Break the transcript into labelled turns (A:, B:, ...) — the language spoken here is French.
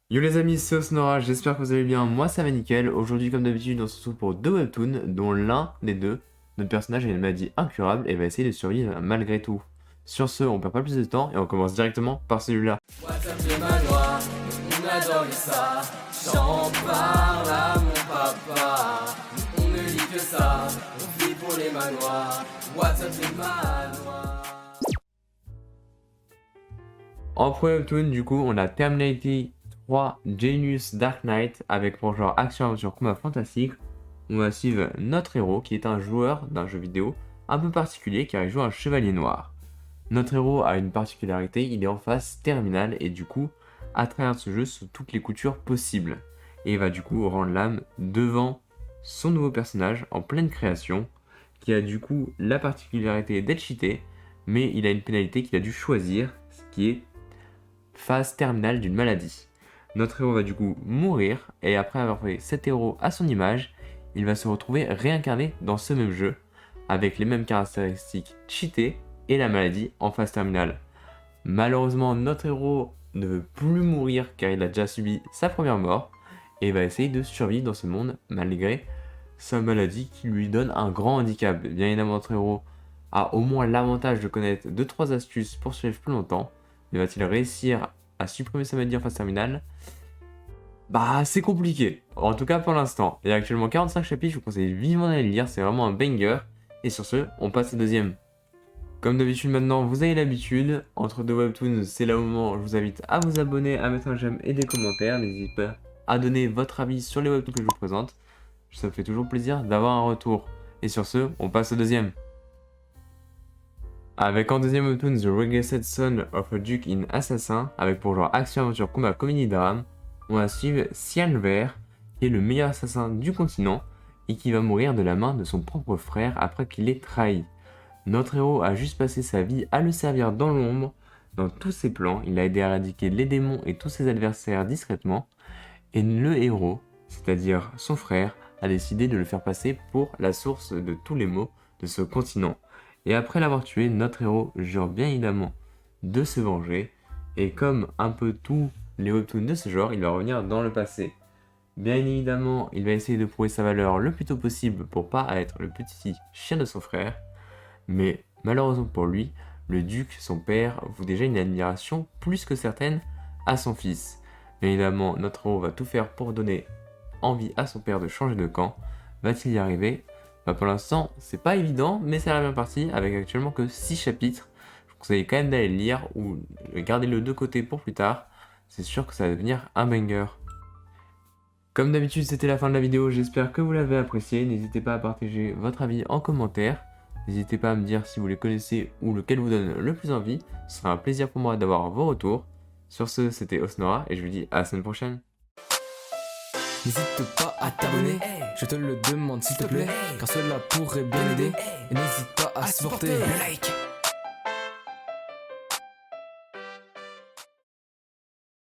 A: Yo les amis, c'est Osnora, j'espère que vous allez bien, moi ça va nickel. Aujourd'hui comme d'habitude on se retrouve pour deux webtoons dont l'un des deux, notre personnage a une maladie incurable et va essayer de survivre malgré tout. Sur ce, on perd pas plus de temps et on commence directement par celui-là.
B: WhatsApp les manoirs, on adore ça. J'en parle à mon papa. On ne lit que ça, on vit pour les manoirs. WhatsApp les manoirs.
A: En premier webtoon du coup on a Terminator 3 Genius Dark Knight avec pour genre action aventure combat fantastique. On va suivre notre héros qui est un joueur d'un jeu vidéo un peu particulier car il joue un chevalier noir. Notre héros a une particularité, il est en phase terminale et du coup, à travers ce jeu, sous toutes les coutures possibles. Et il va du coup rendre l'âme devant son nouveau personnage en pleine création, qui a du coup la particularité d'être cheaté, mais il a une pénalité qu'il a dû choisir, ce qui est phase terminale d'une maladie. Notre héros va du coup mourir, et après avoir fait cet héros à son image, il va se retrouver réincarné dans ce même jeu, avec les mêmes caractéristiques cheatées, et la maladie en phase terminale. Malheureusement, notre héros ne veut plus mourir car il a déjà subi sa première mort et va essayer de survivre dans ce monde malgré sa maladie qui lui donne un grand handicap. Bien évidemment, notre héros a au moins l'avantage de connaître 2-3 astuces pour survivre plus longtemps, mais va-t-il réussir à supprimer sa maladie en phase terminale? Bah, c'est compliqué, en tout cas pour l'instant. Il y a actuellement 45 chapitres, je vous conseille vivement d'aller le lire, c'est vraiment un banger. Et sur ce, on passe au deuxième. Comme d'habitude maintenant, vous avez l'habitude, entre deux webtoons, c'est le moment, je vous invite à vous abonner, à mettre un j'aime et des commentaires. N'hésitez pas à donner votre avis sur les webtoons que je vous présente. Ça me fait toujours plaisir d'avoir un retour. Et sur ce, on passe au deuxième. Avec en deuxième webtoon The Regressed Son of a Duke in Assassin, avec pour genre action, aventure, combat, comédie, drame, on va suivre Cian Vert, qui est le meilleur assassin du continent et qui va mourir de la main de son propre frère après qu'il l'ait trahi. Notre héros a juste passé sa vie à le servir dans l'ombre, dans tous ses plans, il a aidé à éradiquer les démons et tous ses adversaires discrètement, et le héros, c'est-à-dire son frère, a décidé de le faire passer pour la source de tous les maux de ce continent. Et après l'avoir tué, notre héros jure bien évidemment de se venger, et comme un peu tous les webtoons de ce genre, il va revenir dans le passé. Bien évidemment, il va essayer de prouver sa valeur le plus tôt possible pour pas être le petit chien de son frère, mais malheureusement pour lui, le duc, son père, voue déjà une admiration plus que certaine à son fils. Bien évidemment, notre héros va tout faire pour donner envie à son père de changer de camp. Va-t-il y arriver? Bah pour l'instant, c'est pas évident, mais ça a l'air bien parti, avec actuellement que 6 chapitres. Je vous conseille quand même d'aller le lire ou garder le de côté pour plus tard. C'est sûr que ça va devenir un banger. Comme d'habitude, c'était la fin de la vidéo, j'espère que vous l'avez apprécié. N'hésitez pas à partager votre avis en commentaire. N'hésitez pas à me dire si vous les connaissez ou lequel vous donne le plus envie. Ce sera un plaisir pour moi d'avoir vos retours. Sur ce, c'était Osnora et je vous dis à la semaine prochaine.
B: N'hésite pas à t'abonner, je te le demande s'il te plaît, car cela pourrait bien aider. Et n'hésite pas à supporter le like.